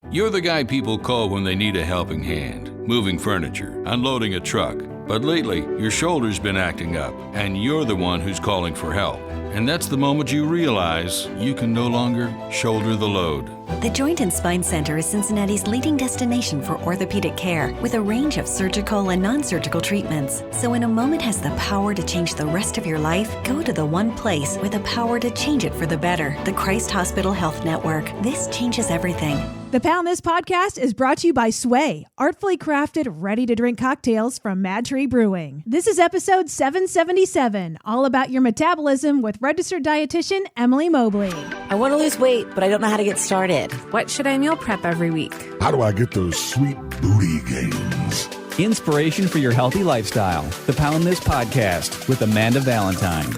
You're the guy people call when they need a helping hand, moving furniture, unloading a truck. But lately, your shoulder's been acting up, and you're the one who's calling for help. And that's the moment you realize you can no longer shoulder the load. The Joint and Spine Center is Cincinnati's leading destination for orthopedic care, with a range of surgical and non-surgical treatments. So when a moment has the power to change the rest of your life, go to the one place with the power to change it for the better, the Christ Hospital Health Network. This changes everything. The Pound This podcast is brought to you by Sway, artfully crafted, ready-to-drink cocktails from Mad Tree Brewing. This is episode 777, all about your metabolism with registered dietitian Emily Mobley. I want to lose weight, but I don't know how to get started. What should I meal prep every week? How do I get those sweet booty gains? Inspiration for your healthy lifestyle. The Pound This podcast with Amanda Valentine.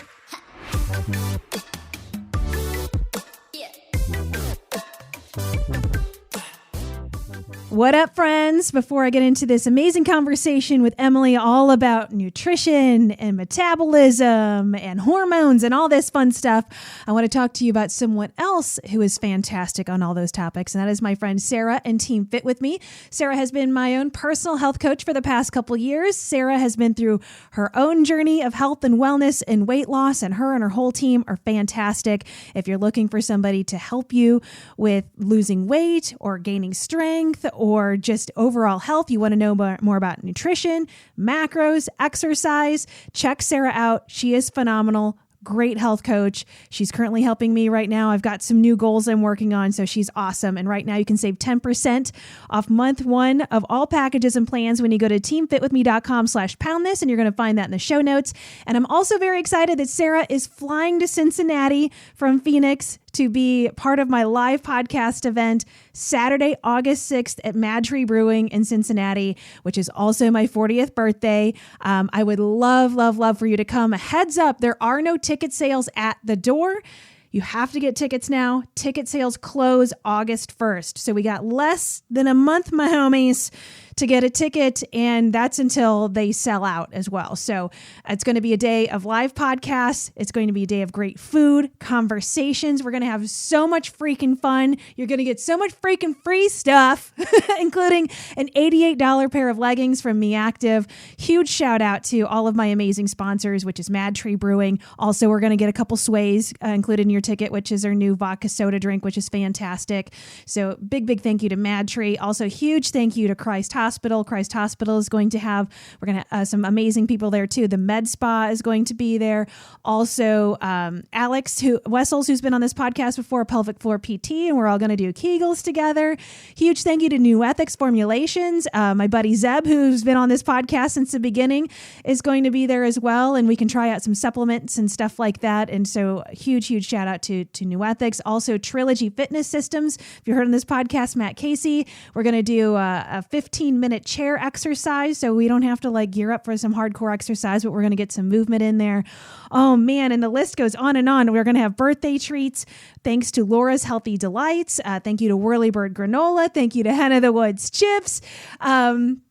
What up, friends? Before I get into this amazing conversation with Emily all about nutrition and metabolism and hormones and all this fun stuff, I want to talk to you about someone else who is fantastic on all those topics, and that is my friend Sarah and Team Fit With Me. Sarah has been my own personal health coach for the past couple years. Sarah has been through her own journey of health and wellness and weight loss, and her her team are fantastic. If you're looking for somebody to help you with losing weight or gaining strength or just overall health, you want to know more about nutrition, macros, exercise, check Sarah out. She is phenomenal. Great health coach. She's currently helping me right now. I've got some new goals I'm working on, so she's awesome. And right now you can save 10% off month one of all packages and plans when you go to teamfitwithme.com/poundthis, and you're going to find that in the show notes. And I'm also very excited that Sarah is flying to Cincinnati from Phoenix to be part of my live podcast event Saturday, August 6th at Mad Tree Brewing in Cincinnati, which is also my 40th birthday. I would love for you to come. A heads up, there are no ticket sales at the door. You have to get tickets now. Ticket sales close August 1st. So we got less than a month, my homies, to get a ticket, and that's until they sell out as well. So it's going to be a day of live podcasts. It's going to be a day of great food, conversations. We're going to have so much freaking fun. You're going to get so much freaking free stuff, including an $88 pair of leggings from Me Active. Huge shout out to all of my amazing sponsors, which is Mad Tree Brewing. Also, we're going to get a couple sways included in your ticket, which is our new vodka soda drink, which is fantastic. So big thank you to Mad Tree. Also, huge thank you to Christ Hospital. Christ Hospital is going to have, we're going to some amazing people there too. The Med Spa is going to be there. Also, Alex Wessels, who's been on this podcast before, pelvic floor PT, and we're all going to do Kegels together. Huge thank you to New Ethics Formulations. My buddy Zeb, who's been on this podcast since the beginning, is going to be there as well. And we can try out some supplements and stuff like that. And so huge shout out to New Ethics. Also, Trilogy Fitness Systems. If you heard on this podcast, Matt Casey, we're going to do a 15-minute chair exercise, so we don't have to gear up for some hardcore exercise, but we're going to get some movement in there. Oh man, and the list goes on and on. We're going to have birthday treats thanks to Laura's Healthy Delights. Thank you to Whirlybird Granola. Thank you to Hen of the Woods Chips. And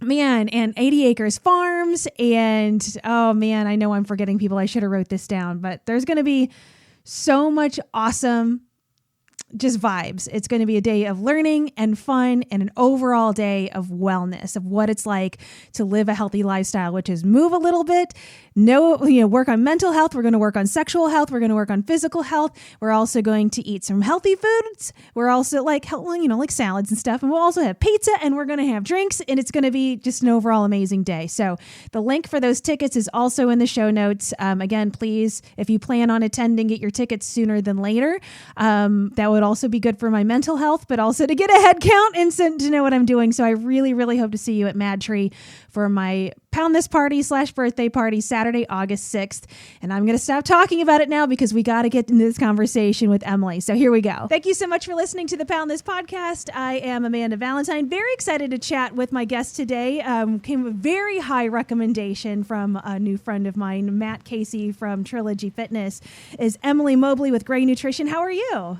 80 Acres Farms. And oh man, I know I'm forgetting people. I should have wrote this down, but there's going to be so much awesome just vibes. It's going to be a day of learning and fun and an overall day of wellness, of what it's like to live a healthy lifestyle, which is move a little bit, work on mental health. We're going to work on sexual health. We're going to work on physical health. We're also going to eat some healthy foods. We're also like salads and stuff. And we'll also have pizza, and we're going to have drinks, and it's going to be just an overall amazing day. So the link for those tickets is also in the show notes. Again, please, if you plan on attending, get your tickets sooner than later. That would also be good for my mental health, but also to get a head count and to know what I'm doing. So I really hope to see you at Mad Tree for my Pound This party / birthday party Saturday, August 6th. And I'm going to stop talking about it now because we got to get into this conversation with Emily. So here we go. Thank you so much for listening to the Pound This podcast. I am Amanda Valentine. Very excited to chat with my guest today. Came a very high recommendation from a new friend of mine, Matt Casey from Trilogy Fitness, is Emily Mobley with Great Nutrition. How are you?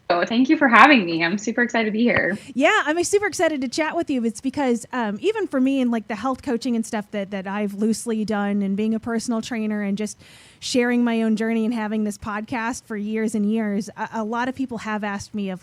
Oh, thank you for having me. I'm super excited to be here. Yeah, I'm super excited to chat with you. It's because even for me and the health coaching and stuff that I've loosely done, and being a personal trainer and just sharing my own journey and having this podcast for years and years, a lot of people have asked me of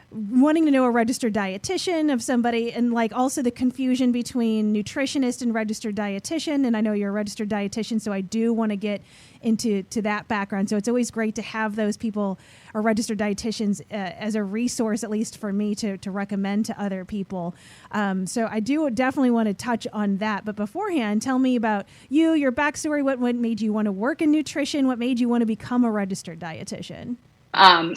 wanting to know a registered dietitian of somebody, and like also the confusion between nutritionist and registered dietitian. And I know you're a registered dietitian, so I do want to get into that background. So it's always great to have those people or registered dietitians as a resource, at least for me to recommend to other people. So I do definitely want to touch on that. But beforehand, tell me about you, your backstory, what made you want to work in nutrition, what made you want to become a registered dietitian?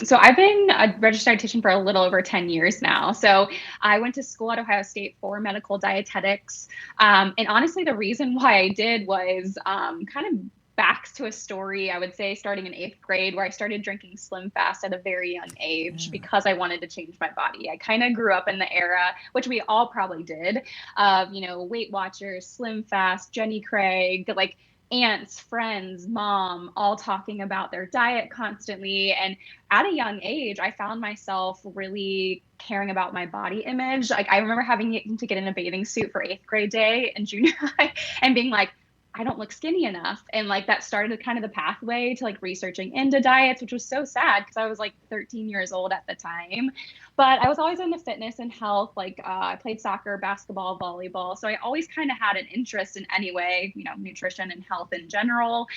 So I've been a registered dietitian for a little over 10 years now. So I went to school at Ohio State for medical dietetics. And honestly, the reason why I did was kind of back to a story, I would say, starting in 8th grade, where I started drinking Slim Fast at a very young age because I wanted to change my body. I kind of grew up in the era, which we all probably did, of, Weight Watchers, Slim Fast, Jenny Craig, like aunts, friends, mom, all talking about their diet constantly. And at a young age, I found myself really caring about my body image. Like, I remember having to get in a bathing suit for 8th grade day in junior high and being like, I don't look skinny enough. And like that started kind of the pathway to like researching into diets, which was so sad because I was like 13 years old at the time. But I was always into fitness and health. Like I played soccer, basketball, volleyball. So I always kind of had an interest in anyway, nutrition and health in general.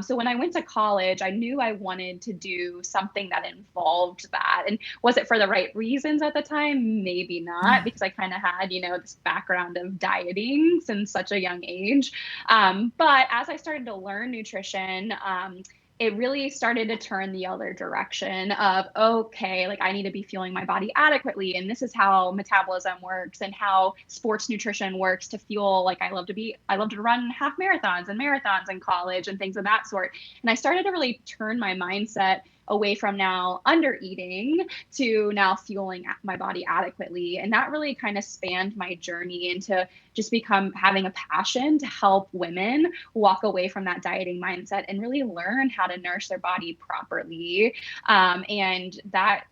So when I went to college, I knew I wanted to do something that involved that. And was it for the right reasons at the time? Maybe not, because I kind of had, this background of dieting since such a young age. But as I started to learn nutrition, it really started to turn the other direction of, okay, like I need to be fueling my body adequately. And this is how metabolism works and how sports nutrition works to fuel. Like I love to run half marathons in college and things of that sort. And I started to really turn my mindset away from now under eating to now fueling my body adequately. And that really kind of spanned my journey into just having a passion to help women walk away from that dieting mindset and really learn how to nourish their body properly. And that,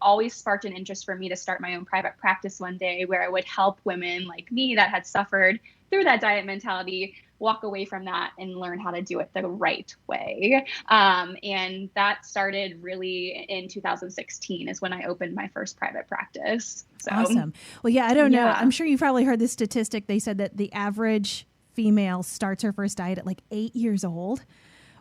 always sparked an interest for me to start my own private practice one day where I would help women like me that had suffered through that diet mentality walk away from that and learn how to do it the right way. And that started really in 2016 is when I opened my first private practice. So, awesome. Well, yeah, I don't know. I'm sure you've probably heard this statistic. They said that the average female starts her first diet at like 8 years old,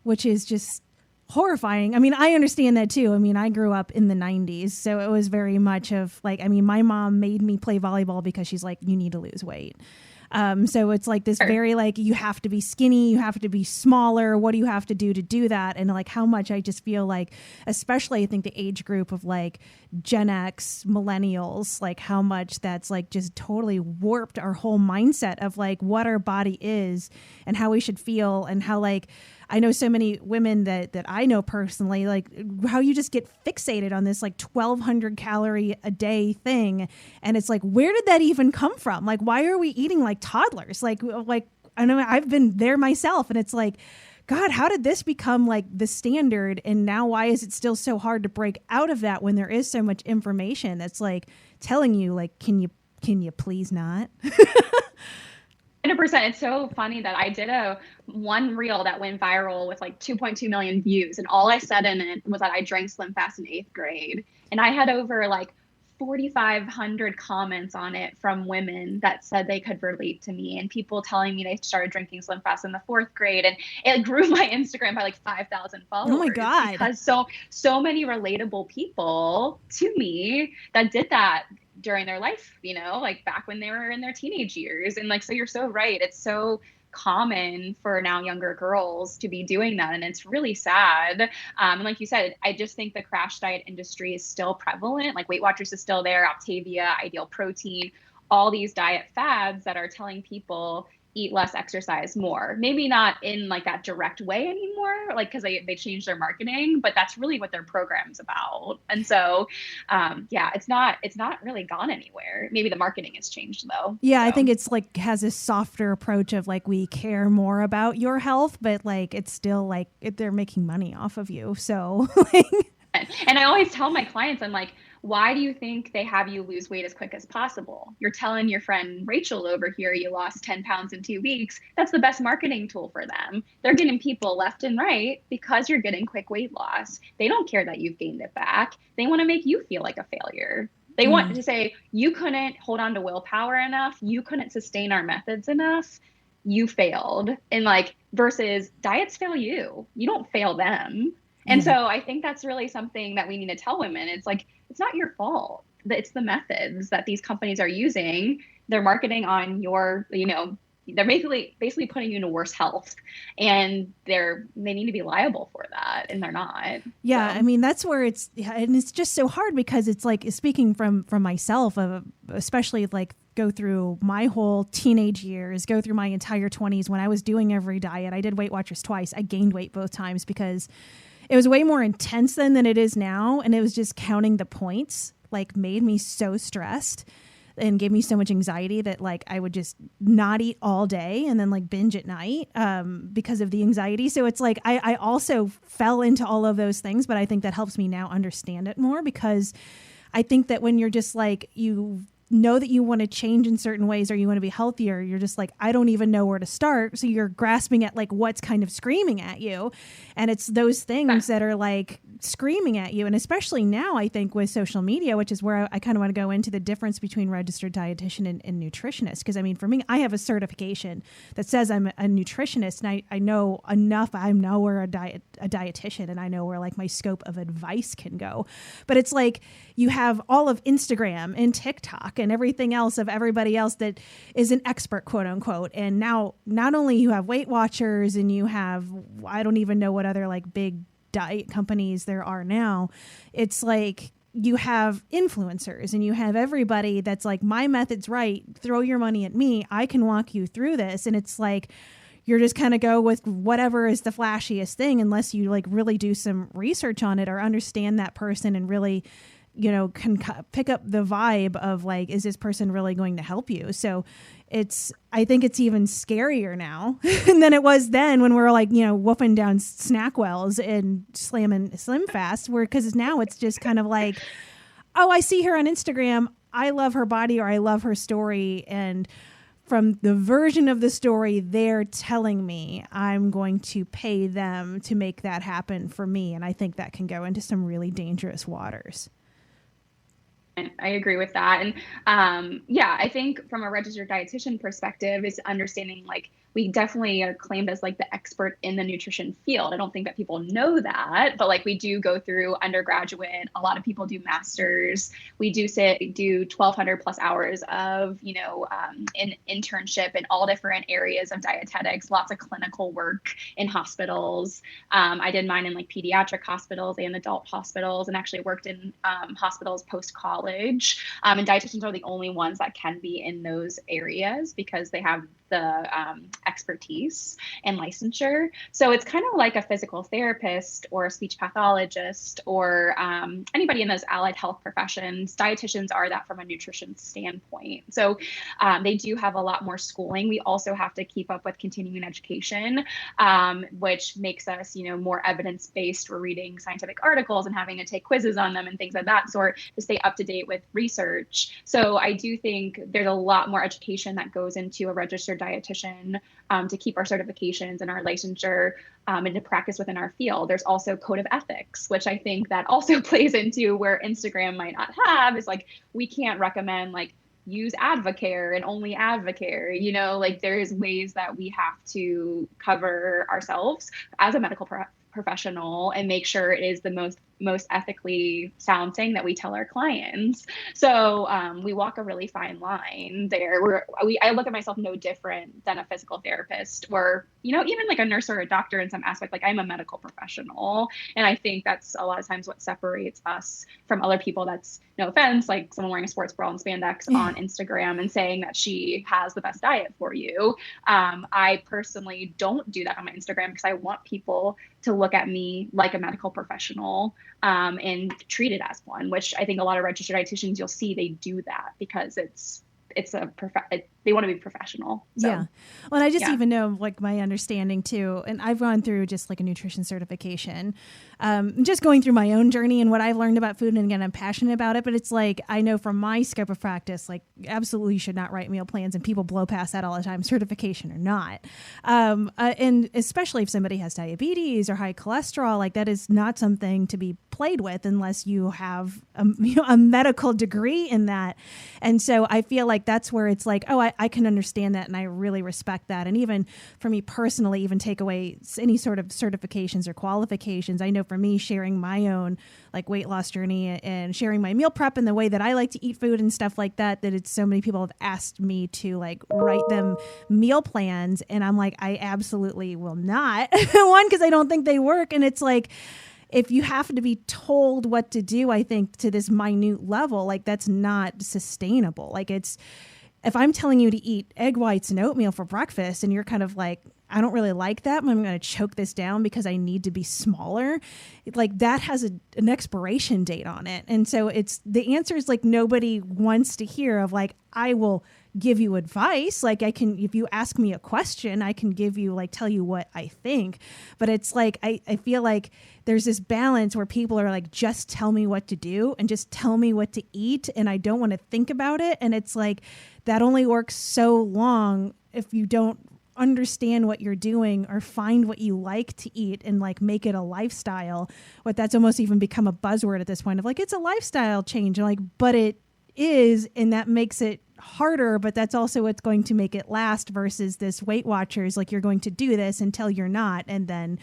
which is just horrifying. I mean, I understand that too. I mean, I grew up in the 90s, so it was very much of like, my mom made me play volleyball because she's like, you need to lose weight. So it's like this very like, you have to be skinny, you have to be smaller. What do you have to do that? And like how much I just feel like, especially I think the age group of like Gen X, millennials, like how much that's like just totally warped our whole mindset of like what our body is and how we should feel and how like, I know so many women that I know personally, like how you just get fixated on this like 1,200 calorie a day thing. And it's like, where did that even come from? Like, why are we eating like toddlers? Like I know I've been there myself and it's like, God, how did this become like the standard? And now why is it still so hard to break out of that when there is so much information that's like telling you like, can you please not? 100%. It's so funny that I did one reel that went viral with like 2.2 million views. And all I said in it was that I drank Slim Fast in 8th grade. And I had over like 4,500 comments on it from women that said they could relate to me and people telling me they started drinking Slim Fast in the 4th grade. And it grew my Instagram by like 5,000 followers. Oh my God. Because so many relatable people to me that did that during their life, like back when they were in their teenage years. And like, so you're so right. It's so common for now younger girls to be doing that. And it's really sad. And like you said, I just think the crash diet industry is still prevalent. Like Weight Watchers is still there, Optavia, Ideal Protein, all these diet fads that are telling people eat less, exercise more. Maybe not in like that direct way anymore, like because they changed their marketing, but that's really what their program's about. And so, it's not really gone anywhere. Maybe the marketing has changed though. Yeah, so. I think it's like has a softer approach of like we care more about your health, but like it's still like they're making money off of you. So like. And I always tell my clients, I'm like, why do you think they have you lose weight as quick as possible? You're telling your friend Rachel over here you lost 10 pounds in 2 weeks. That's the best marketing tool for them. They're getting people left and right because you're getting quick weight loss. They don't care that you've gained it back. They want to make you feel like a failure. They want to say, you couldn't hold on to willpower enough. You couldn't sustain our methods enough. You failed. And like, versus diets fail you. You don't fail them. And so I think that's really something that we need to tell women. It's like, it's not your fault. It's the methods that these companies are using. They're marketing on your, they're basically putting you into worse health, and they need to be liable for that, and they're not. Yeah. So. I mean, that's where and it's just so hard, because it's like, speaking from myself, especially like go through my whole teenage years, go through my entire 20s when I was doing every diet. I did Weight Watchers twice. I gained weight both times because it was way more intense then than it is now. And it was just counting the points, like, made me so stressed and gave me so much anxiety that like I would just not eat all day and then like binge at night because of the anxiety. So it's like I also fell into all of those things, but I think that helps me now understand it more, because I think that when you're just like, you know that you want to change in certain ways or you want to be healthier, you're just like, I don't even know where to start. So you're grasping at like what's kind of screaming at you. And it's those things that are like screaming at you. And especially now, I think with social media, which is where I kind of want to go into the difference between registered dietitian and nutritionist. Because I mean, for me, I have a certification that says I'm a nutritionist, and I know enough. I know where a dietitian, and I know where like my scope of advice can go. But it's like you have all of Instagram and TikTok and everything else of everybody else that is an expert, quote unquote. And now not only you have Weight Watchers, and you have, I don't even know what other like big diet companies there are now. It's like you have influencers, and you have everybody that's like, my method's right. Throw your money at me. I can walk you through this. And it's like, you're just kind of go with whatever is the flashiest thing, unless you like really do some research on it or understand that person and really, can pick up the vibe of like, is this person really going to help you? So I think it's even scarier now than it was then, when we were like, wolfing down Snackwells and slamming Slim Fast, because now it's just kind of like, oh, I see her on Instagram. I love her body, or I love her story. And from the version of the story they're telling me, I'm going to pay them to make that happen for me. And I think that can go into some really dangerous waters. I agree with that. And I think from a registered dietitian perspective is understanding, like, we definitely are claimed as like the expert in the nutrition field. I don't think that people know that, but like we do go through undergraduate. A lot of people do masters. We do 1,200 plus hours of, an internship in all different areas of dietetics, lots of clinical work in hospitals. I did mine in like pediatric hospitals and adult hospitals, and actually worked in hospitals post-college. And dietitians are the only ones that can be in those areas because they have the expertise and licensure. So it's kind of like a physical therapist or a speech pathologist or anybody in those allied health professions. Dietitians are that from a nutrition standpoint. So they do have a lot more schooling. We also have to keep up with continuing education, which makes us, more evidence-based. We're reading scientific articles and having to take quizzes on them and things of that sort to stay up to date with research. So I do think there's a lot more education that goes into a registered dietitian to keep our certifications and our licensure and to practice within our field. There's also code of ethics, which I think that also plays into where Instagram might not have, is like, we can't recommend like use Advocare and only Advocare, like there's ways that we have to cover ourselves as a medical professional and make sure it is the most ethically sound thing that we tell our clients. So we walk a really fine line there. I look at myself no different than a physical therapist, or, even like a nurse or a doctor in some aspect. Like, I'm a medical professional. And I think that's a lot of times what separates us from other people. That's, no offense, like someone wearing a sports bra and spandex on Instagram and saying that she has the best diet for you. I personally don't do that on my Instagram because I want people to look at me like a medical professional and treat it as one, which I think a lot of registered dietitians, you'll see they do that because it's they want to be professional. So, yeah. Well, and I just even know like my understanding too, and I've gone through just like a nutrition certification, just going through my own journey and what I've learned about food. And again, I'm passionate about it, but it's like, I know from my scope of practice, like absolutely you should not write meal plans, and people blow past that all the time, certification or not. And especially if somebody has diabetes or high cholesterol, like that is not something to be played with unless you have a medical degree in that. And so I feel like that's where it's like, oh, I can understand that, and I really respect that. And even for me personally, even take away any sort of certifications or qualifications, I know for me, sharing my own like weight loss journey and sharing my meal prep and the way that I like to eat food and stuff like that, that it's so many people have asked me to like write them meal plans. And I'm like, I absolutely will not. One, because I don't think they work. And it's like, if you have to be told what to do, I think to this minute level, like that's not sustainable. Like if I'm telling you to eat egg whites and oatmeal for breakfast and you're kind of like, I don't really like that, but I'm going to choke this down because I need to be smaller. Like that has an expiration date on it. And so the answer is like, nobody wants to hear of like, I will give you advice. Like I can, if you ask me a question, I can give you like, tell you what I think. But it's like, I feel like there's this balance where people are like, just tell me what to do and just tell me what to eat. And I don't want to think about it. And it's like, that only works so long if you don't understand what you're doing or find what you like to eat and like make it a lifestyle. What that's almost even become a buzzword at this point of like, it's a lifestyle change. And like, but it is, and that makes it harder, but that's also what's going to make it last versus this Weight Watchers. Like you're going to do this until you're not. And then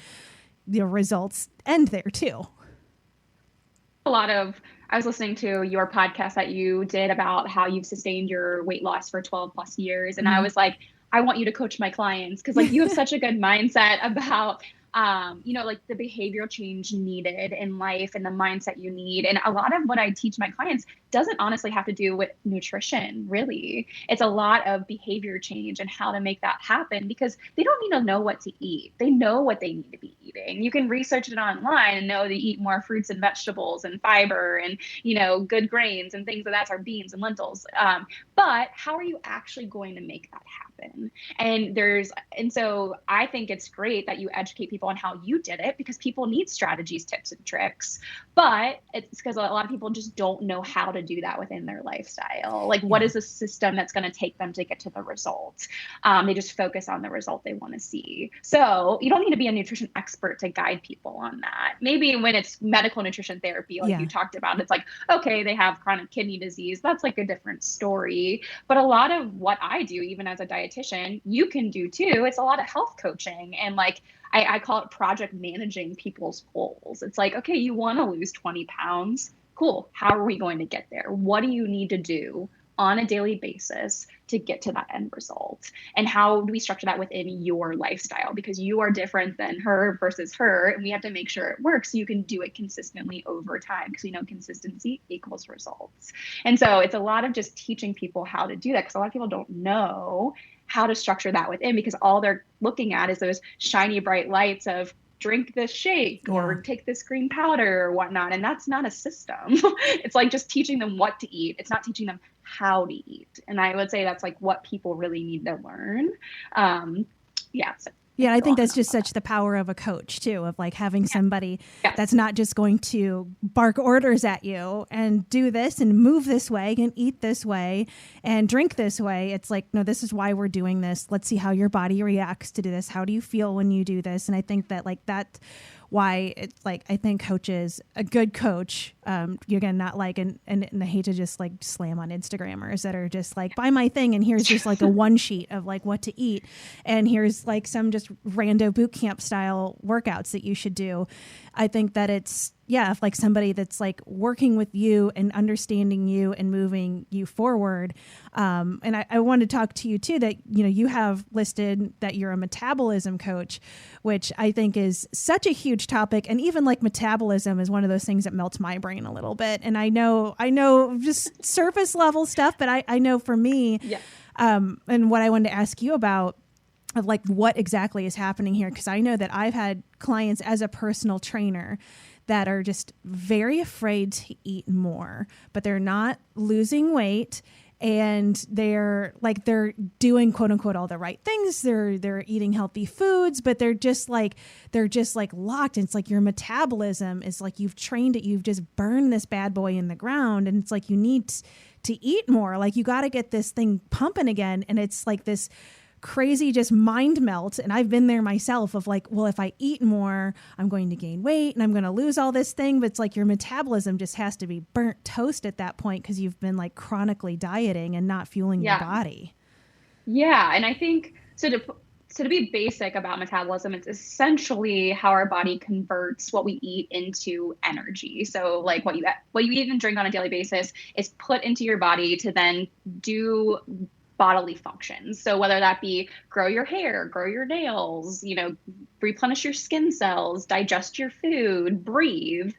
the results end there too. I was listening to your podcast that you did about how you've sustained your weight loss for 12 plus years. And I was like, I want you to coach my clients because like you have such a good mindset about, like the behavioral change needed in life and the mindset you need. And a lot of what I teach my clients doesn't honestly have to do with nutrition, really. It's a lot of behavior change and how to make that happen because they don't need to know what to eat. They know what they need to be eating. You can research it online and know to eat more fruits and vegetables and fiber and, good grains and things like that, are beans and lentils. But how are you actually going to make that happen? And so I think it's great that you educate people on how you did it because people need strategies, tips, and tricks. But it's because a lot of people just don't know how to do that within their lifestyle. Like, what is a system that's going to take them to get to the result? They just focus on the result they want to see. So you don't need to be a nutrition expert to guide people on that. Maybe when it's medical nutrition therapy, like you talked about, it's like, okay, they have chronic kidney disease. That's like a different story. But a lot of what I do, even as a dietitian, you can do too. It's a lot of health coaching and like, I call it project managing people's goals. It's like, okay, you want to lose 20 pounds. Cool. How are we going to get there? What do you need to do on a daily basis to get to that end result? And how do we structure that within your lifestyle? Because you are different than her versus her. And we have to make sure it works so you can do it consistently over time because we know consistency equals results. And so it's a lot of just teaching people how to do that because a lot of people don't know how to structure that within because all they're looking at is those shiny bright lights of drink this shake or take this green powder or whatnot. And that's not a system. It's like just teaching them what to eat. It's not teaching them how to eat. And I would say that's like what people really need to learn. Yeah, I think that's just such the power of a coach too, of like having somebody that's not just going to bark orders at you and do this and move this way and eat this way and drink this way. It's like, no, this is why we're doing this. Let's see how your body reacts to do this. How do you feel when you do this? And I think that like that why it's like, I think coaches, a good coach, you're again, not like, and I hate to just like slam on Instagrammers that are just like, buy my thing. And here's just like a one sheet of like what to eat. And here's like some just rando boot camp style workouts that you should do. I think that it's, if like somebody that's like working with you and understanding you and moving you forward. And I wanted to talk to you too, that, you have listed that you're a metabolism coach, which I think is such a huge topic. And even like metabolism is one of those things that melts my brain a little bit. And I know just surface level stuff, but I know for me, and what I wanted to ask you about, of like what exactly is happening here. Cause I know that I've had clients as a personal trainer that are just very afraid to eat more, but they're not losing weight and they're doing quote unquote all the right things. They're eating healthy foods, but they're just like locked. And it's like your metabolism is like, you've trained it. You've just burned this bad boy in the ground. And it's like, you need to eat more. Like, you got to get this thing pumping again. And it's like this crazy just mind melt. And I've been there myself of like, well, if I eat more, I'm going to gain weight and I'm going to lose all this thing. But it's like your metabolism just has to be burnt toast at that point, because you've been like chronically dieting and not fueling your body. Yeah. And I think so to be basic about metabolism, it's essentially how our body converts what we eat into energy. So like what you eat and drink on a daily basis is put into your body to then do bodily functions. So whether that be grow your hair, grow your nails, replenish your skin cells, digest your food, breathe,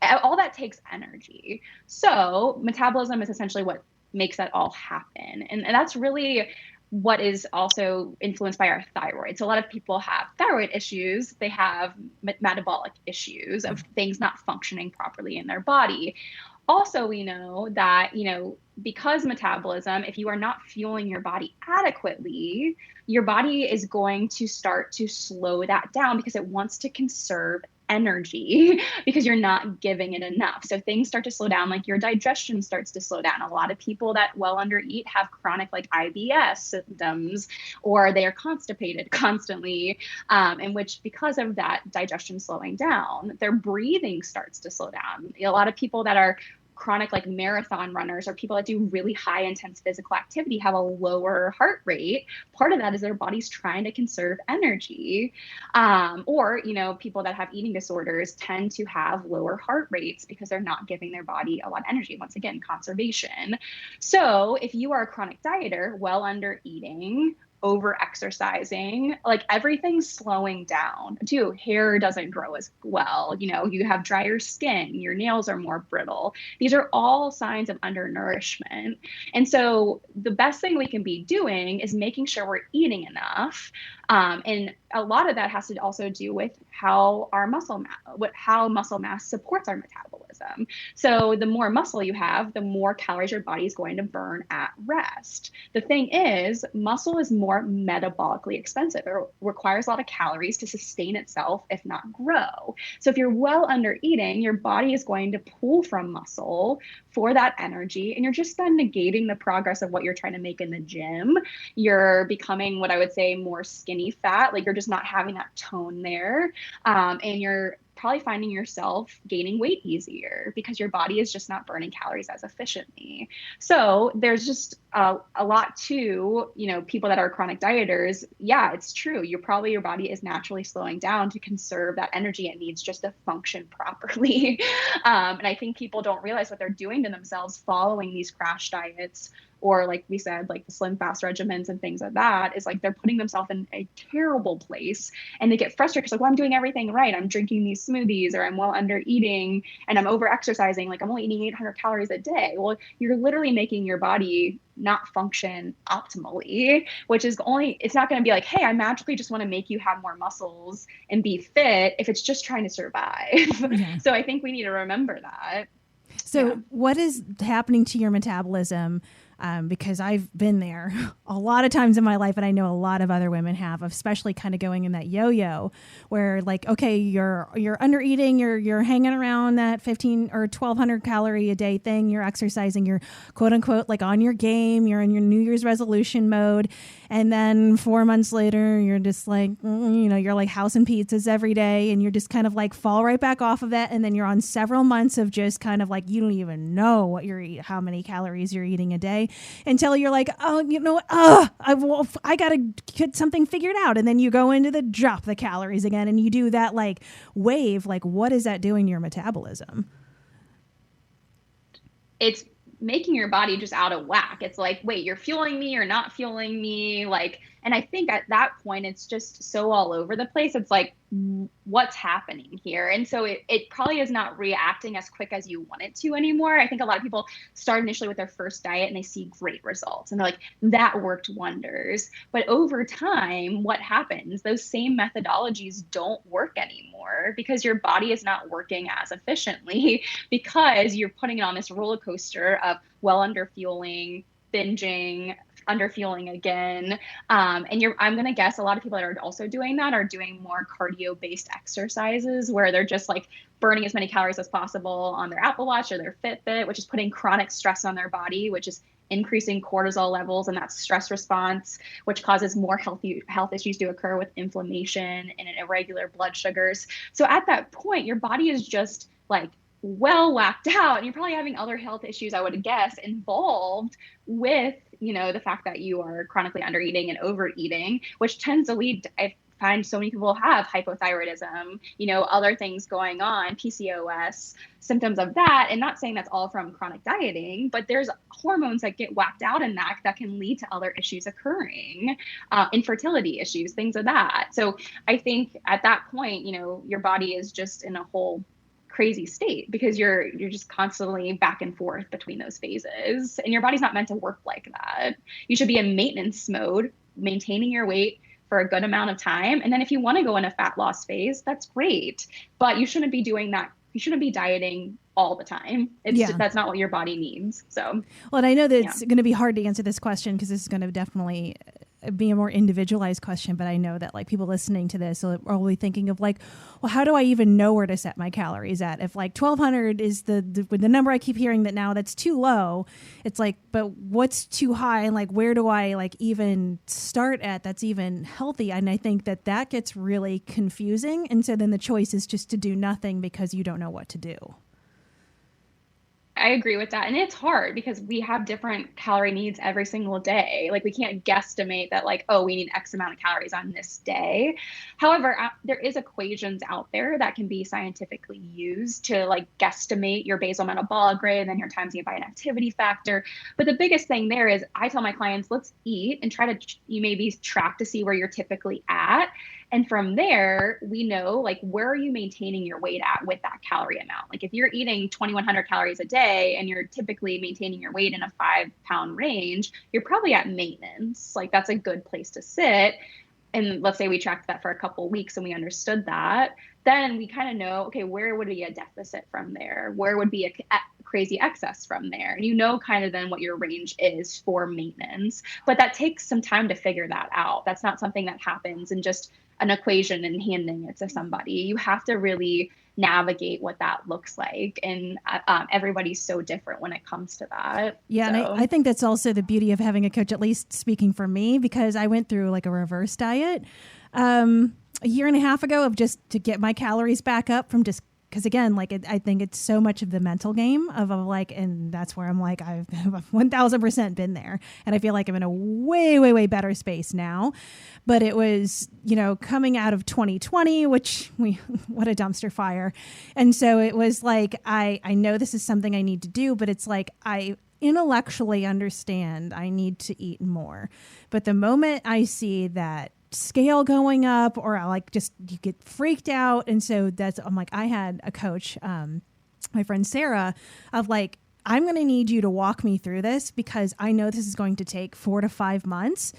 all that takes energy. So metabolism is essentially what makes that all happen. And that's really what is also influenced by our thyroid. So a lot of people have thyroid issues. They have metabolic issues of things not functioning properly in their body. Also, we know that, because metabolism, if you are not fueling your body adequately, your body is going to start to slow that down because it wants to conserve energy because you're not giving it enough. So things start to slow down, like your digestion starts to slow down. A lot of people that well undereat have chronic like IBS symptoms, or they are constipated constantly, in which because of that digestion slowing down, their breathing starts to slow down. A lot of people that are chronic like marathon runners or people that do really high intense physical activity have a lower heart rate. Part of that is their body's trying to conserve energy. Or people that have eating disorders tend to have lower heart rates because they're not giving their body a lot of energy. Once again, conservation. So if you are a chronic dieter, well under eating, over exercising, like everything's slowing down too. Hair doesn't grow as well. You have drier skin, your nails are more brittle. These are all signs of undernourishment. And so the best thing we can be doing is making sure we're eating enough. And a lot of that has to also do with how our muscle mass supports our metabolism. So the more muscle you have, the more calories your body is going to burn at rest. The thing is, muscle is more metabolically expensive. It requires a lot of calories to sustain itself, if not grow. So if you're well under eating, your body is going to pull from muscle for that energy, and you're just then negating the progress of what you're trying to make in the gym. You're becoming what I would say more skinny fat, like you're just not having that tone there, and you're probably finding yourself gaining weight easier because your body is just not burning calories as efficiently. So there's just a lot to, people that are chronic dieters. Yeah, it's true. Your body is naturally slowing down to conserve that energy it needs just to function properly. And I think people don't realize what they're doing to themselves following these crash diets, or like we said, like the slim fast regimens and things like that, is like they're putting themselves in a terrible place, and they get frustrated because like, well, I'm doing everything right. I'm drinking these smoothies, or I'm well under eating, and I'm over exercising. Like I'm only eating 800 calories a day. Well, you're literally making your body not function optimally, which is it's not going to be like, hey, I magically just want to make you have more muscles and be fit if it's just trying to survive. Yeah. So I think we need to remember that. So what is happening to your metabolism? Because I've been there a lot of times in my life, and I know a lot of other women have, especially kind of going in that yo-yo where like, okay, you're under eating, you're hanging around that 15 or 1,200 calorie a day thing, you're exercising, you're quote unquote like on your game, you're in your New Year's resolution mode. And then 4 months later, you're just like, you're like housing pizzas every day, and you're just kind of like fall right back off of that. And then you're on several months of just kind of like, you don't even know what how many calories you're eating a day, until you're like, I got to get something figured out. And then you go into the drop the calories again, and you do that like wave. Like, what is that doing to your metabolism? It's making your body just out of whack. It's like, wait, you're fueling me or not fueling me? Like, and I think at that point, it's just so all over the place. It's like, what's happening here? And so it probably is not reacting as quick as you want it to anymore. I think a lot of people start initially with their first diet and they see great results and they're like, that worked wonders. But over time, what happens? Those same methodologies don't work anymore because your body is not working as efficiently because you're putting it on this roller coaster of well under fueling, binging, underfueling again. I'm going to guess a lot of people that are also doing that are doing more cardio-based exercises where they're just like burning as many calories as possible on their Apple Watch or their Fitbit, which is putting chronic stress on their body, which is increasing cortisol levels and that stress response, which causes more health issues to occur with inflammation and irregular blood sugars. So at that point, your body is just like well whacked out, and you're probably having other health issues, I would guess, involved with, the fact that you are chronically undereating and overeating, which tends to lead to, I find so many people have hypothyroidism, other things going on, PCOS, symptoms of that. And not saying that's all from chronic dieting, but there's hormones that get whacked out in that can lead to other issues occurring, infertility issues, things of that. So I think at that point, your body is just in a whole crazy state because you're just constantly back and forth between those phases, and your body's not meant to work like that. You should be in maintenance mode, maintaining your weight for a good amount of time. And then if you want to go in a fat loss phase, that's great, but you shouldn't be doing that. You shouldn't be dieting all the time. That's not what your body needs. So, well, and I know that it's going to be hard to answer this question because this is going to definitely be a more individualized question, but I know that like people listening to this are probably thinking of like, well, how do I even know where to set my calories at? If like 1200 is the number I keep hearing that now that's too low, it's like, but what's too high? And like, where do I like even start at that's even healthy? And I think that gets really confusing. And so then the choice is just to do nothing because you don't know what to do. I agree with that. And it's hard because we have different calorie needs every single day. Like we can't guesstimate that like, oh, we need X amount of calories on this day. However, there is equations out there that can be scientifically used to like guesstimate your basal metabolic rate and then you're timesing it by an activity factor. But the biggest thing there is I tell my clients, let's eat and try to you maybe track to see where you're typically at. And from there, we know like where are you maintaining your weight at with that calorie amount? Like if you're eating 2,100 calories a day and you're typically maintaining your weight in a 5-pound range, you're probably at maintenance. Like that's a good place to sit. And let's say we tracked that for a couple of weeks and we understood that, then we kind of know, okay, where would be a deficit from there? Where would be a crazy excess from there? And kind of then what your range is for maintenance. But that takes some time to figure that out. That's not something that happens in just an equation and handing it to somebody. You have to really navigate what that looks like. And everybody's so different when it comes to that. Yeah. So. And I think that's also the beauty of having a coach, at least speaking for me, because I went through like a reverse diet a year and a half ago of just to get my calories back up from just because again, like I think it's so much of the mental game of like, and that's where I'm like, I've 1000% been there. And I feel like I'm in a way, way, way better space now. But it was, coming out of 2020, which what a dumpster fire. And so it was like, I know this is something I need to do, but it's like, I intellectually understand I need to eat more. But the moment I see that scale going up or you get freaked out. And so I'm like, I had a coach, my friend Sarah, of like, I'm going to need you to walk me through this because I know this is going to take 4 to 5 months.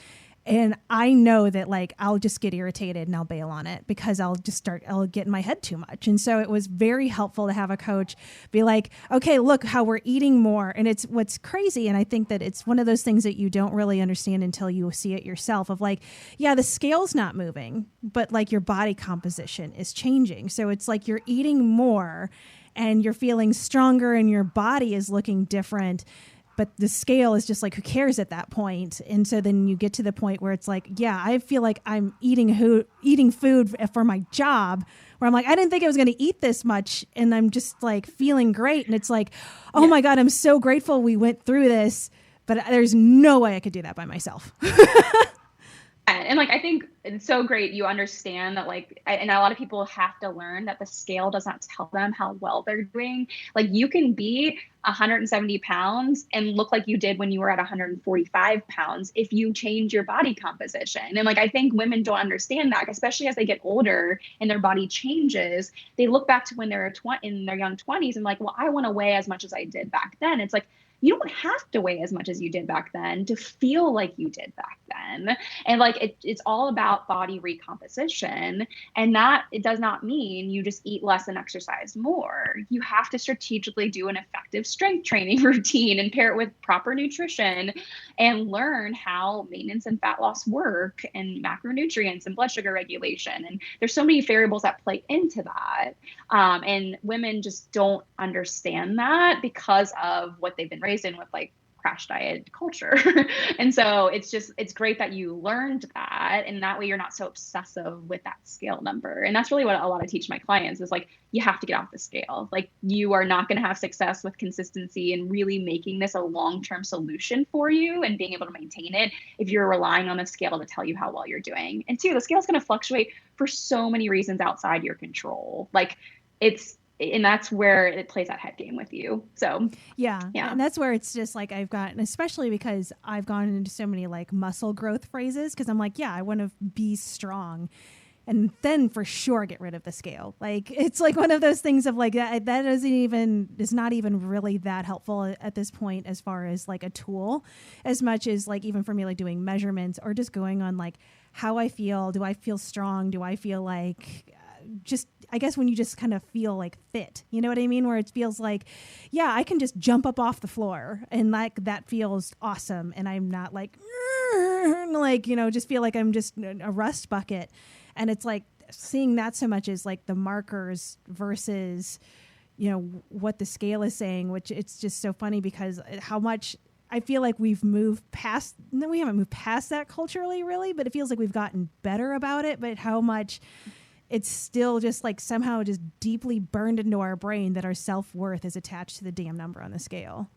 And I know that like, I'll just get irritated and I'll bail on it because I'll get in my head too much. And so it was very helpful to have a coach be like, okay, look how we're eating more. And it's what's crazy. And I think that it's one of those things that you don't really understand until you see it yourself of like, yeah, the scale's not moving, but like your body composition is changing. So it's like you're eating more and you're feeling stronger and your body is looking different. But the scale is just like, who cares at that point? And so then you get to the point where it's like, yeah, I feel like I'm eating food for my job where I'm like, I didn't think I was going to eat this much. And I'm just like feeling great. And it's like, oh my God, I'm so grateful we went through this, but there's no way I could do that by myself. And like, I think it's so great you understand that like, and a lot of people have to learn that the scale does not tell them how well they're doing. Like you can be 170 pounds and look like you did when you were at 145 pounds if you change your body composition. And like, I think women don't understand that, especially as they get older and their body changes. They look back to when they're in their young 20s and like, well, I want to weigh as much as I did back then. It's like, you don't have to weigh as much as you did back then to feel like you did back then. And like, it's all about body recomposition. And that it does not mean you just eat less and exercise more. You have to strategically do an effective strength training routine and pair it with proper nutrition and learn how maintenance and fat loss work and macronutrients and blood sugar regulation. And there's so many variables that play into that. And women just don't understand that because of what they've been raised in with like crash diet culture. And so it's great that you learned that. And that way you're not so obsessive with that scale number. And that's really what a lot of teach my clients is like, you have to get off the scale. Like you are not going to have success with consistency and really making this a long-term solution for you and being able to maintain it if you're relying on the scale to tell you how well you're doing. And two, the scale is going to fluctuate for so many reasons outside your control. Like and that's where it plays that head game with you. So yeah. And that's where it's just like I've gotten, especially because I've gone into so many like muscle growth phrases, because I'm like, yeah, I want to be strong. And then for sure get rid of the scale. Like it's like one of those things of like that is not even really that helpful at this point as far as like a tool, as much as like even for me like doing measurements or just going on like how I feel. Do I feel strong? Do I feel like just, I guess when you just kind of feel like fit, you know what I mean? Where it feels like, yeah, I can just jump up off the floor and like that feels awesome. And I'm not like, just feel like I'm just a rust bucket. And it's like seeing that so much is like the markers versus, what the scale is saying, which it's just so funny because how much I feel like we haven't moved past that culturally really, but it feels like we've gotten better about it, but how much it's still just like somehow just deeply burned into our brain that our self-worth is attached to the damn number on the scale.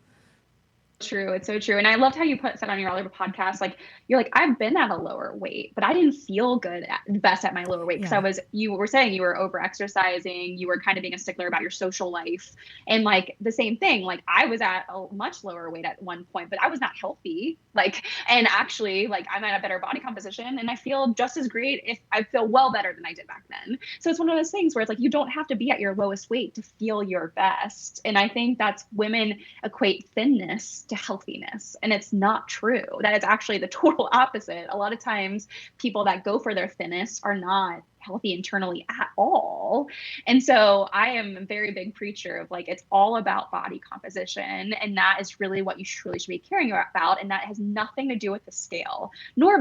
True. It's so true. And I loved how you said on your other podcast, like, you're like, I've been at a lower weight, but I didn't feel good best at my lower weight. Cause you were saying you were over exercising, you were kind of being a stickler about your social life. And like the same thing, like I was at a much lower weight at one point, but I was not healthy. Like, and actually like I'm at a better body composition and I feel just as great if I feel well better than I did back then. So it's one of those things where it's like, you don't have to be at your lowest weight to feel your best. And I think that's women equate thinness to healthiness. And it's not true. That is actually the total opposite. A lot of times people that go for their thinness are not healthy internally at all. And so I am a very big preacher of like, it's all about body composition. And that is really what you truly should be caring about. And that has nothing to do with the scale, none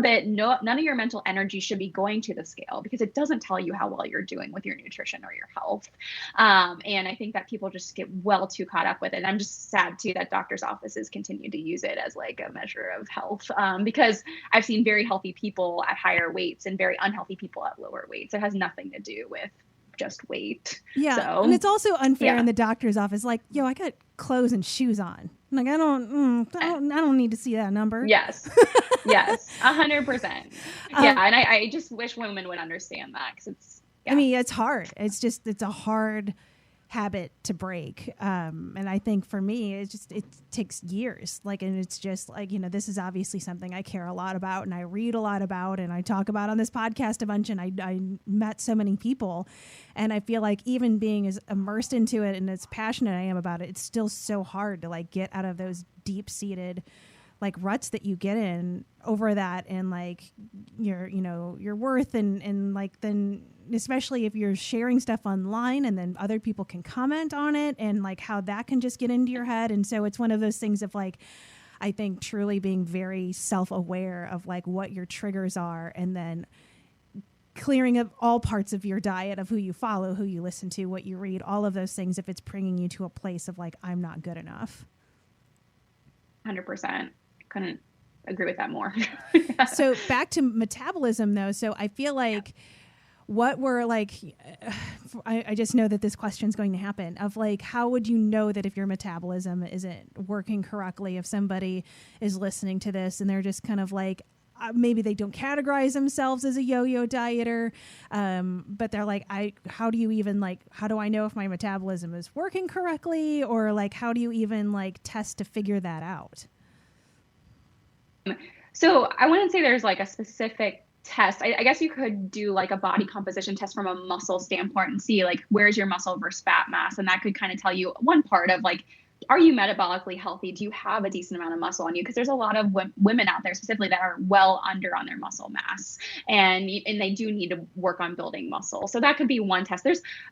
of your mental energy should be going to the scale because it doesn't tell you how well you're doing with your nutrition or your health. And I think that people just get well too caught up with it. And I'm just sad too that doctors' offices continue to use it as like a measure of health because I've seen very healthy people at higher weights and very unhealthy people at lower weights. It has nothing to do with just weight. Yeah. So, and it's also unfair in the doctor's office. Like, yo, I got clothes and shoes on. Like, I don't need to see that number. Yes. Yes. 100%. Yeah. And I just wish women would understand that because I mean, it's hard. It's a hard habit to break. And I think for me, it takes years. Like, and it's just like, this is obviously something I care a lot about and I read a lot about and I talk about on this podcast a bunch. And I met so many people and I feel like even being as immersed into it and as passionate I am about it, it's still so hard to like get out of those deep seated like ruts that you get in over that and like your worth and like then especially if you're sharing stuff online and then other people can comment on it and like how that can just get into your head. And so it's one of those things of like, I think truly being very self-aware of like what your triggers are and then clearing up all parts of your diet of who you follow, who you listen to, what you read, all of those things if it's bringing you to a place of like, I'm not good enough. 100%. Couldn't agree with that more. So back to metabolism though. So I feel like what we're like, I just know that this question's going to happen of like, how would you know that if your metabolism isn't working correctly, if somebody is listening to this and they're just kind of like, maybe they don't categorize themselves as a yo-yo dieter, but they're like, how do I know if my metabolism is working correctly? Or like, how do you even like test to figure that out? So I wouldn't say there's like a specific test. I guess you could do like a body composition test from a muscle standpoint and see like, where's your muscle versus fat mass? And that could kind of tell you one part of like, are you metabolically healthy? Do you have a decent amount of muscle on you? Because there's a lot of women out there specifically that are well under on their muscle mass, and they do need to work on building muscle. So that could be one test.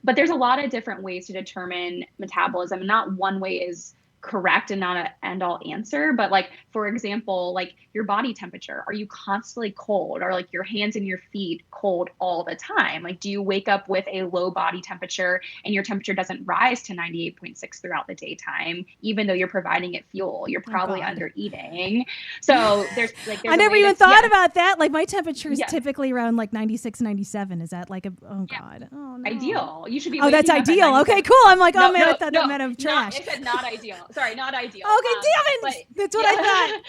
But there's a lot of different ways to determine metabolism. Not one way is correct and not an end all answer. But like, for example, like your body temperature, are you constantly cold? Or like your hands and your feet cold all the time? Like, do you wake up with a low body temperature and your temperature doesn't rise to 98.6 throughout the daytime, even though you're providing it fuel? You're probably under eating. So there's I never even thought about that. Like my temperature is typically around like 96, 97. Is that like God. Oh, no. Ideal. You should be. Oh, that's ideal. Okay, cool. I'm like, I thought that meant of trash. I said not ideal. Sorry, not ideal. Okay, damn it. That's what I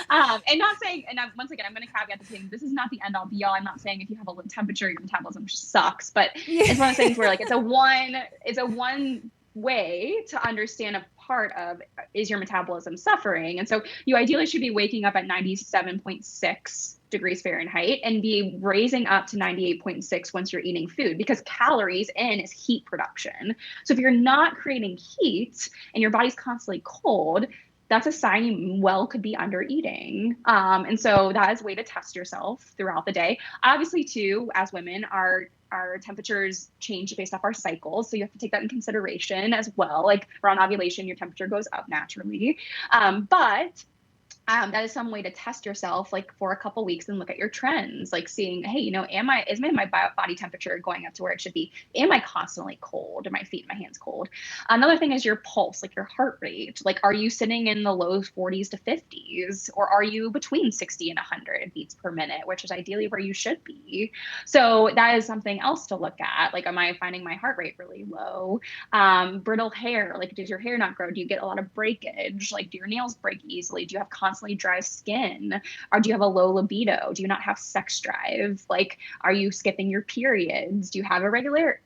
thought. And not saying, and once again, I'm going to caveat this saying this is not the end all be all. I'm not saying if you have a low temperature, your metabolism sucks, but it's one of those things where like it's a one way to understand a part of, is your metabolism suffering? And so you ideally should be waking up at 97.6 degrees Fahrenheit and be raising up to 98.6 once you're eating food, because calories in is heat production. So if you're not creating heat and your body's constantly cold, that's a sign you could be under eating. And so that is a way to test yourself throughout the day. Obviously too, as women, our temperatures change based off our cycles. So you have to take that in consideration as well. Like around ovulation, your temperature goes up naturally. But that is some way to test yourself, like for a couple weeks, and look at your trends, like seeing, hey, is my body temperature going up to where it should be? Am I constantly cold? Are my feet and my hands cold? Another thing is your pulse, like your heart rate. Like, are you sitting in the low 40s to 50s, or are you between 60 and 100 beats per minute, which is ideally where you should be? So that is something else to look at. Like, am I finding my heart rate really low? Brittle hair, like, does your hair not grow? Do you get a lot of breakage? Like, do your nails break easily? Do you have constantly dry skin? Or do you have a low libido? Do you not have sex drive? Like, are you skipping your periods? Do you have irregular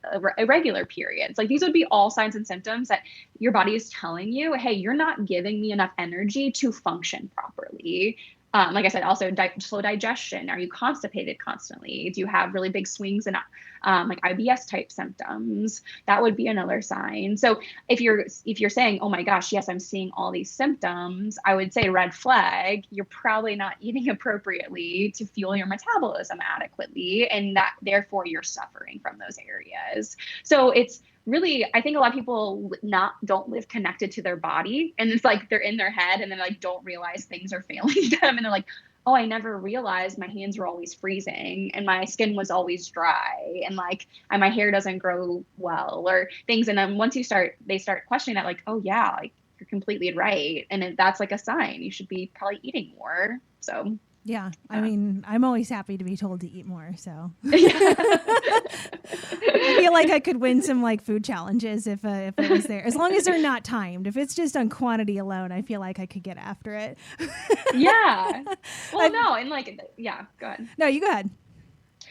periods? Like, these would be all signs and symptoms that your body is telling you, hey, you're not giving me enough energy to function properly. Like I said, also slow digestion. Are you constipated constantly? Do you have really big swings in like IBS type symptoms? That would be another sign. So if you're saying, oh my gosh, yes, I'm seeing all these symptoms, I would say red flag. You're probably not eating appropriately to fuel your metabolism adequately, and that therefore you're suffering from those areas. So it's really, I think a lot of people don't live connected to their body, and it's like they're in their head and then like don't realize things are failing them, and they're like, oh, I never realized my hands were always freezing and my skin was always dry, and my hair doesn't grow well, or things. And then once they start questioning that, like, oh yeah, like you're completely right, and that's like a sign you should be probably eating more. So yeah, I mean, I'm always happy to be told to eat more. So I feel like I could win some like food challenges if it was there, as long as they're not timed. If it's just on quantity alone, I feel like I could get after it. Yeah. Well, no, and like, yeah, go ahead. No, you go ahead.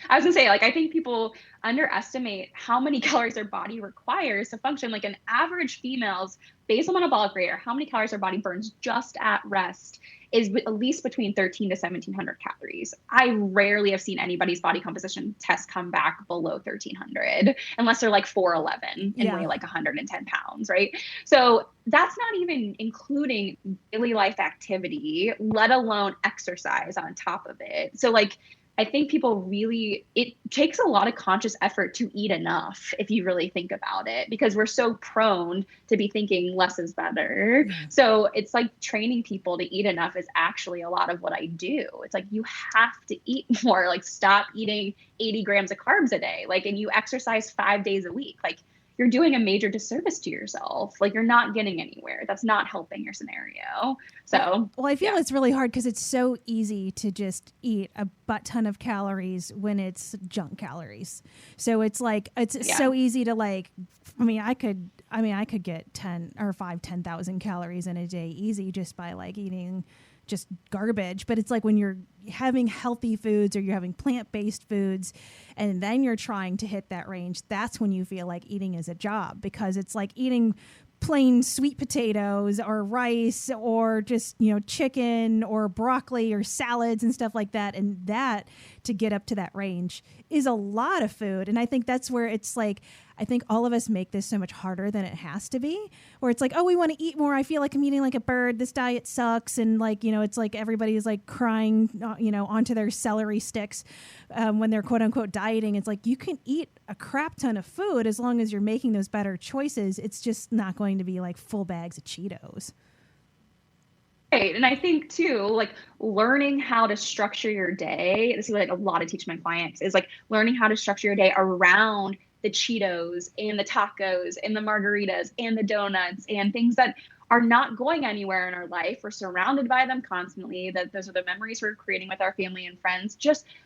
I was gonna say, like, I think people underestimate how many calories their body requires to function. Like, an average female's basal metabolic rate, or how many calories their body burns just at rest, is at least between 13 to 1,700 calories. I rarely have seen anybody's body composition test come back below 1,300, unless they're like 4'11" and weigh like 110 pounds, right? So that's not even including daily life activity, let alone exercise on top of it. So like, I think people really, it takes a lot of conscious effort to eat enough, if you really think about it, because we're so prone to be thinking less is better. Yeah. So it's like training people to eat enough is actually a lot of what I do. It's like, you have to eat more, like stop eating 80 grams of carbs a day, like, and you exercise 5 days a week. Like, you're doing a major disservice to yourself. Like, you're not getting anywhere. That's not helping your scenario. So, well, I feel it's really hard because it's so easy to just eat a butt ton of calories when it's junk calories. So it's like, it's so easy to like, I could get 10,000 calories in a day easy just by like eating just garbage. But it's like when you're having healthy foods or you're having plant-based foods and then you're trying to hit that range, that's when you feel like eating is a job, because it's like eating plain sweet potatoes or rice or just, chicken or broccoli or salads and stuff like that. And that, to get up to that range, is a lot of food. And I think that's where it's like, I think all of us make this so much harder than it has to be, where it's like, oh, we want to eat more. I feel like I'm eating like a bird. This diet sucks. And like, it's like everybody's like crying, onto their celery sticks when they're quote unquote dieting. It's like, you can eat a crap ton of food as long as you're making those better choices. It's just not going to be like full bags of Cheetos. Right. And I think too, like learning how to structure your day, this is like a lot of teach my clients is like learning how to structure your day around the Cheetos and the tacos and the margaritas and the donuts and things that are not going anywhere in our life. We're surrounded by them constantly. That those are the memories we're creating with our family and friends.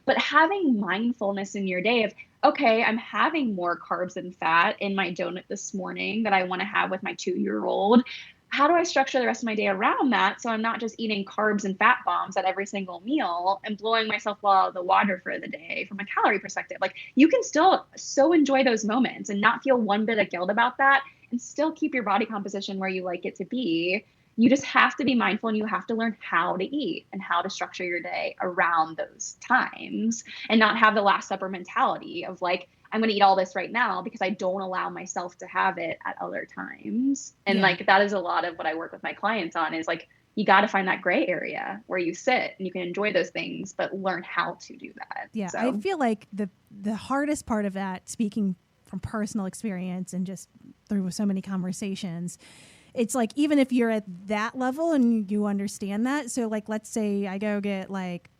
But having mindfulness in your day of, okay, I'm having more carbs and fat in my donut this morning that I want to have with my 2-year-old. How do I structure the rest of my day around that so I'm not just eating carbs and fat bombs at every single meal and blowing myself well out of the water for the day from a calorie perspective? Like, you can still so enjoy those moments and not feel one bit of guilt about that and still keep your body composition where you like it to be. You just have to be mindful, and you have to learn how to eat and how to structure your day around those times and not have the Last Supper mentality of like, I'm going to eat all this right now because I don't allow myself to have it at other times. And like, that is a lot of what I work with my clients on is like, you got to find that gray area where you sit and you can enjoy those things, but learn how to do that. Yeah. So. I feel like the hardest part of that, speaking from personal experience and just through so many conversations, it's like, even if you're at that level and you understand that. So like, let's say I go get like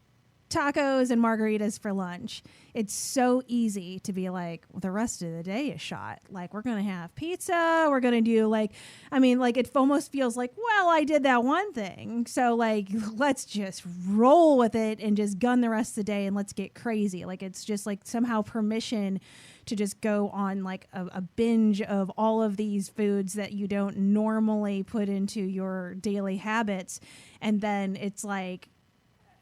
tacos and margaritas for lunch. It's so easy to be like, well, the rest of the day is shot. Like, we're going to have pizza. We're going to do like, it almost feels like, well, I did that one thing. So like, let's just roll with it and just gun the rest of the day and let's get crazy. Like, it's just like somehow permission to just go on like a binge of all of these foods that you don't normally put into your daily habits. And then it's like,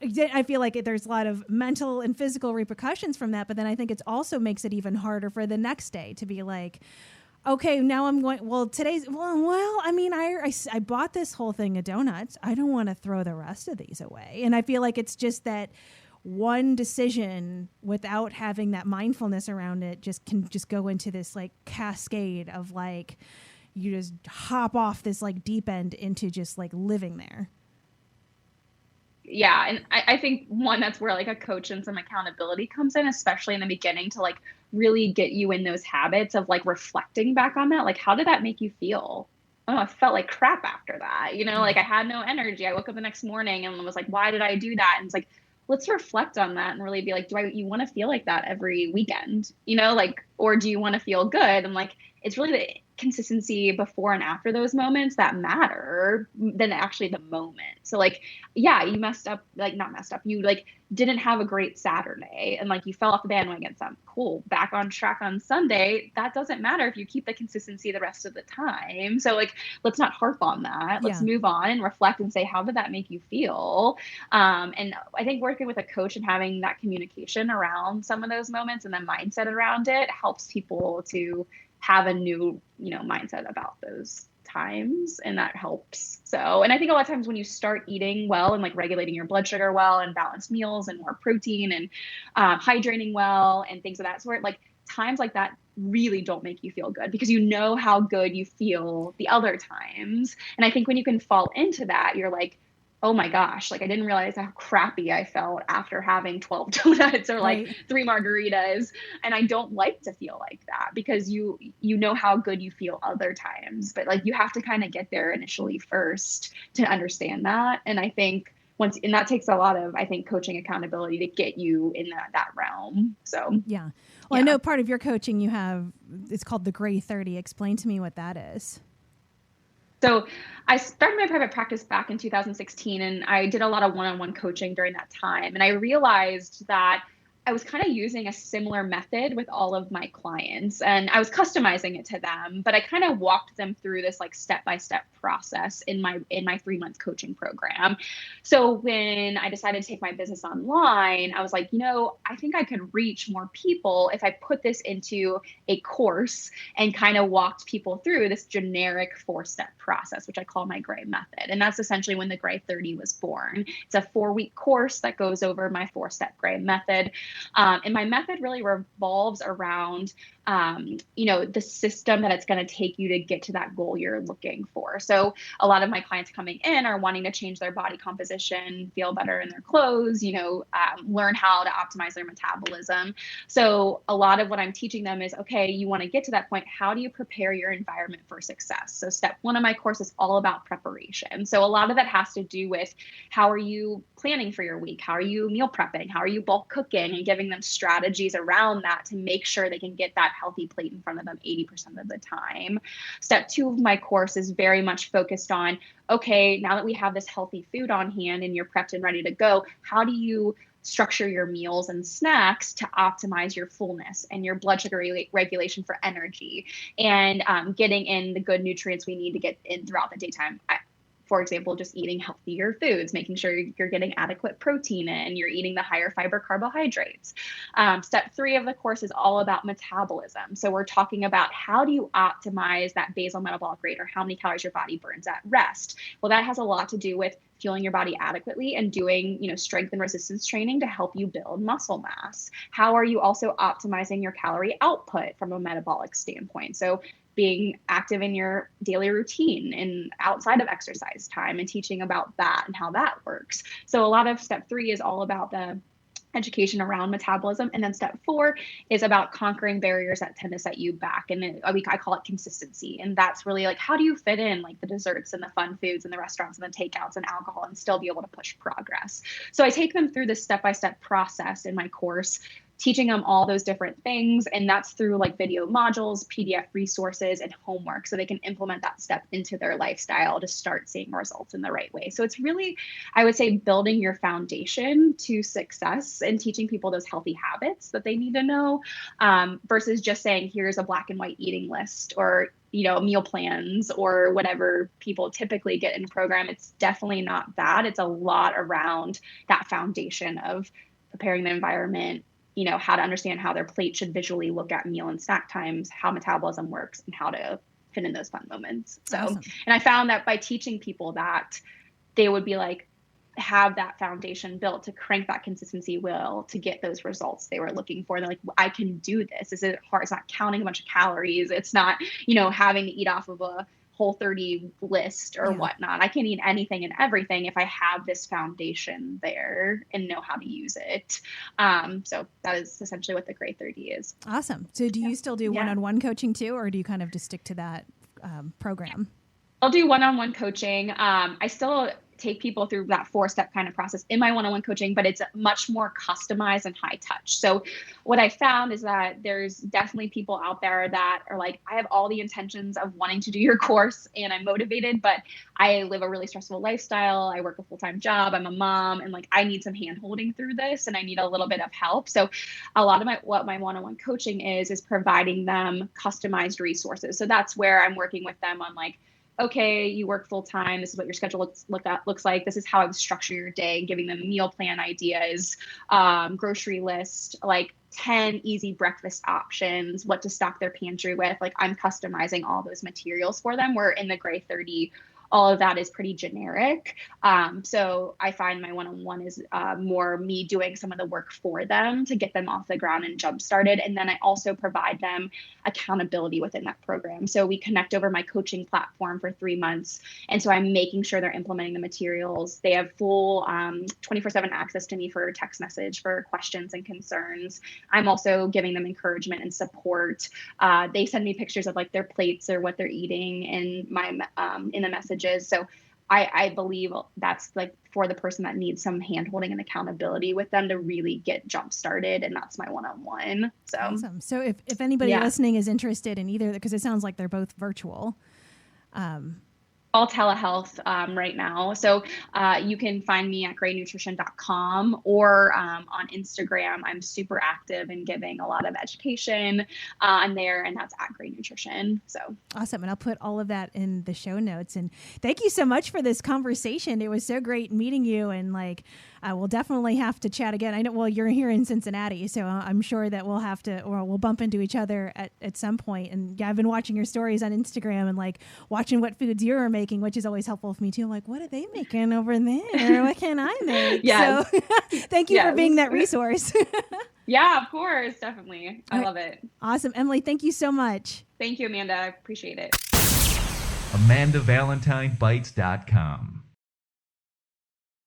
I feel like there's a lot of mental and physical repercussions from that. But then I think it also makes it even harder for the next day to be like, okay, now I'm going, well, I bought this whole thing of donuts. I don't want to throw the rest of these away. And I feel like it's just that one decision without having that mindfulness around it can just go into this like cascade of like, you just hop off this like deep end into just like living there. Yeah. And I think that's where like a coach and some accountability comes in, especially in the beginning, to like really get you in those habits of like reflecting back on that. Like, how did that make you feel? Oh, I felt like crap after that. Like I had no energy. I woke up the next morning and was like, why did I do that? And it's like, let's reflect on that and really be like, you want to feel like that every weekend, or do you want to feel good? And like, it's really the consistency before and after those moments that matter than actually the moment. So like, yeah, you messed up, like not messed up. You like didn't have a great Saturday and like you fell off the bandwagon. Some cool, back on track on Sunday. That doesn't matter if you keep the consistency the rest of the time. So like, let's not harp on that. Let's move on and reflect and say, how did that make you feel? And I think working with a coach and having that communication around some of those moments and the mindset around it helps people to have a new, mindset about those times, and that helps. So, and I think a lot of times when you start eating well and like regulating your blood sugar well and balanced meals and more protein and hydrating well and things of that sort, like times like that really don't make you feel good because you know how good you feel the other times. And I think when you can fall into that, you're like, oh my gosh, like I didn't realize how crappy I felt after having 12 donuts or like 3 margaritas. And I don't like to feel like that because you know how good you feel other times, but like you have to kind of get there initially first to understand that. And I think and that takes a lot of, I think, coaching accountability to get you in that realm. So, yeah. Well, I know part of your coaching it's called the Gray 30. Explain to me what that is. So I started my private practice back in 2016, and I did a lot of one-on-one coaching during that time. And I realized that I was kind of using a similar method with all of my clients, and I was customizing it to them, but I kind of walked them through this like step-by-step process in my 3-month coaching program. So when I decided to take my business online, I was like, I think I could reach more people if I put this into a course and kind of walked people through this generic 4-step process, which I call my Gray method. And that's essentially when the Gray 30 was born. It's a 4-week course that goes over my 4-step Gray method. And my method really revolves around, the system that it's going to take you to get to that goal you're looking for. So a lot of my clients coming in are wanting to change their body composition, feel better in their clothes, learn how to optimize their metabolism. So a lot of what I'm teaching them is, okay, you want to get to that point. How do you prepare your environment for success? So step one of my course is all about preparation. So a lot of that has to do with how are you planning for your week? How are you meal prepping? How are you bulk cooking? And giving them strategies around that to make sure they can get that healthy plate in front of them 80% of the time. Step two of my course is very much focused on, okay, now that we have this healthy food on hand and you're prepped and ready to go, how do you structure your meals and snacks to optimize your fullness and your blood sugar regulation for energy and getting in the good nutrients we need to get in throughout the daytime. For example, just eating healthier foods, making sure you're getting adequate protein in, you're eating the higher fiber carbohydrates. Step three of the course is all about metabolism. So we're talking about how do you optimize that basal metabolic rate, or how many calories your body burns at rest. Well, that has a lot to do with fueling your body adequately and doing, strength and resistance training to help you build muscle mass. How are you also optimizing your calorie output from a metabolic standpoint? So being active in your daily routine and outside of exercise time, and teaching about that and how that works. So a lot of step three is all about the education around metabolism. And then step four is about conquering barriers that tend to set you back. And I call it consistency. And that's really like, how do you fit in like the desserts and the fun foods and the restaurants and the takeouts and alcohol and still be able to push progress? So I take them through this step-by-step process in my course, teaching them all those different things. And that's through like video modules, PDF resources, and homework, so they can implement that step into their lifestyle to start seeing results in the right way. So it's really, I would say, building your foundation to success and teaching people those healthy habits that they need to know, versus just saying, here's a black and white eating list, or meal plans, or whatever people typically get in a program. It's definitely not that. It's a lot around that foundation of preparing the environment, how to understand how their plate should visually look at meal and snack times, how metabolism works, and how to fit in those fun moments. So, awesome. And I found that by teaching people that, they would be like, have that foundation built to crank that consistency wheel to get those results they were looking for. And they're like, I can do this. This isn't hard. It's not counting a bunch of calories. It's not, having to eat off of a Whole30 list or whatnot. I can eat anything and everything if I have this foundation there and know how to use it. So that is essentially what the Grade 30 is. Awesome. So do you still do one-on-one coaching too, or do you kind of just stick to that program? I'll do one-on-one coaching. I still take people through that 4-step kind of process in my one-on-one coaching, but it's much more customized and high touch. So what I found is that there's definitely people out there that are like, I have all the intentions of wanting to do your course and I'm motivated, but I live a really stressful lifestyle. I work a full-time job. I'm a mom, and like, I need some hand holding through this and I need a little bit of help. So a lot of what my one-on-one coaching is providing them customized resources. So that's where I'm working with them on like, okay, you work full time. This is what your schedule looks like. This is how I would structure your day, giving them meal plan ideas, grocery list, like 10 easy breakfast options, what to stock their pantry with. Like, I'm customizing all those materials for them. Where in the Grade 30, all of that is pretty generic. So I find my one-on-one is more me doing some of the work for them to get them off the ground and jump started. And then I also provide them accountability within that program. So we connect over my coaching platform for 3 months. And so I'm making sure they're implementing the materials. They have full 24/7 access to me for text message for questions and concerns. I'm also giving them encouragement and support. They send me pictures of like their plates or what they're eating in the messages. So I believe that's like for the person that needs some hand holding and accountability with them to really get jump started. And that's my one-on-one. So awesome. So if anybody listening is interested in either, because it sounds like they're both virtual, all telehealth right now. So you can find me at graynutrition.com or on Instagram. I'm super active and giving a lot of education on there, and that's at Gray Nutrition. So awesome. And I'll put all of that in the show notes. And thank you so much for this conversation. It was so great meeting you, and like, we'll definitely have to chat again. I know, well, you're here in Cincinnati, so I'm sure that we'll have to, or we'll bump into each other at some point. And yeah, I've been watching your stories on Instagram and like watching what foods you're making, which is always helpful for me too. I'm like, what are they making over there? What can I make? Yes. So thank you for being that resource. Yeah, of course. Definitely. I love it. Awesome. Emily, thank you so much. Thank you, Amanda. I appreciate it. AmandaValentineBites.com